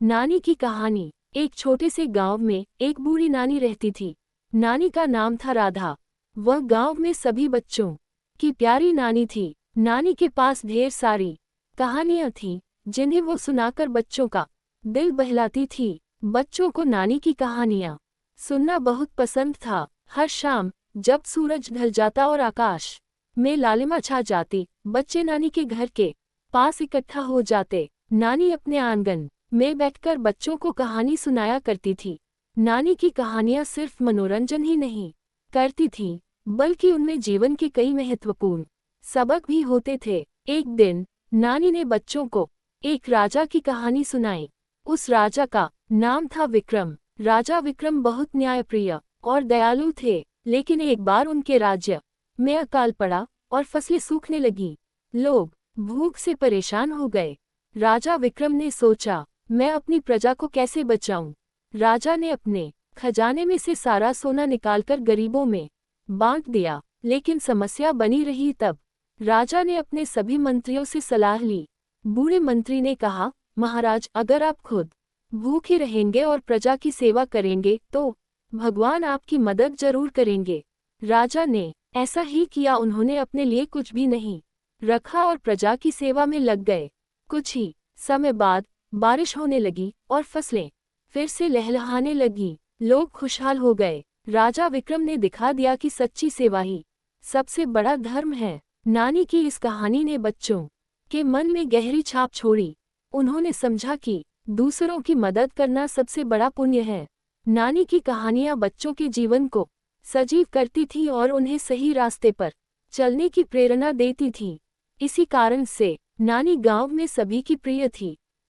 नानी की कहानी। एक छोटे से गांव में एक बूढ़ी नानी रहती थी। नानी का नाम था राधा। वह गांव में सभी बच्चों की प्यारी नानी थी। नानी के पास ढेर सारी कहानियां थीं, जिन्हें वो सुनाकर बच्चों का दिल बहलाती थी। बच्चों को नानी की कहानियां सुनना बहुत पसंद था। हर शाम जब सूरज ढल जाता और आकाश में लालिमा छा जाती, बच्चे नानी के घर के पास इकट्ठा हो जाते। नानी अपने आंगन में बैठकर बच्चों को कहानी सुनाया करती थी। नानी की कहानियां सिर्फ मनोरंजन ही नहीं करती थीं, बल्कि उनमें जीवन के कई महत्वपूर्ण सबक भी होते थे। एक दिन नानी ने बच्चों को एक राजा की कहानी सुनाई। उस राजा का नाम था विक्रम। राजा विक्रम बहुत न्यायप्रिय और दयालु थे, लेकिन एक बार उनके राज्य में अकाल पड़ा और फसलें सूखने लगीं। लोग भूख से परेशान हो गए। राजा विक्रम ने सोचा, मैं अपनी प्रजा को कैसे बचाऊं? राजा ने अपने खजाने में से सारा सोना निकालकर गरीबों में बांट दिया, लेकिन समस्या बनी रही। तब राजा ने अपने सभी मंत्रियों से सलाह ली। बूढ़े मंत्री ने कहा, महाराज, अगर आप खुद भूखे रहेंगे और प्रजा की सेवा करेंगे तो भगवान आपकी मदद जरूर करेंगे। राजा ने ऐसा ही किया। उन्होंने अपने लिए कुछ भी नहीं रखा और प्रजा की सेवा में लग गए। कुछ ही समय बाद बारिश होने लगी और फसलें फिर से लहलहाने लगीं। लोग खुशहाल हो गए। राजा विक्रम ने दिखा दिया कि सच्ची सेवा ही सबसे बड़ा धर्म है। नानी की इस कहानी ने बच्चों के मन में गहरी छाप छोड़ी। उन्होंने समझा कि दूसरों की मदद करना सबसे बड़ा पुण्य है। नानी की कहानियां बच्चों के जीवन को सजीव करती थी और उन्हें सही रास्ते पर चलने की प्रेरणा देती थी। इसी कारण से नानी गांव में सभी की प्रिय थी।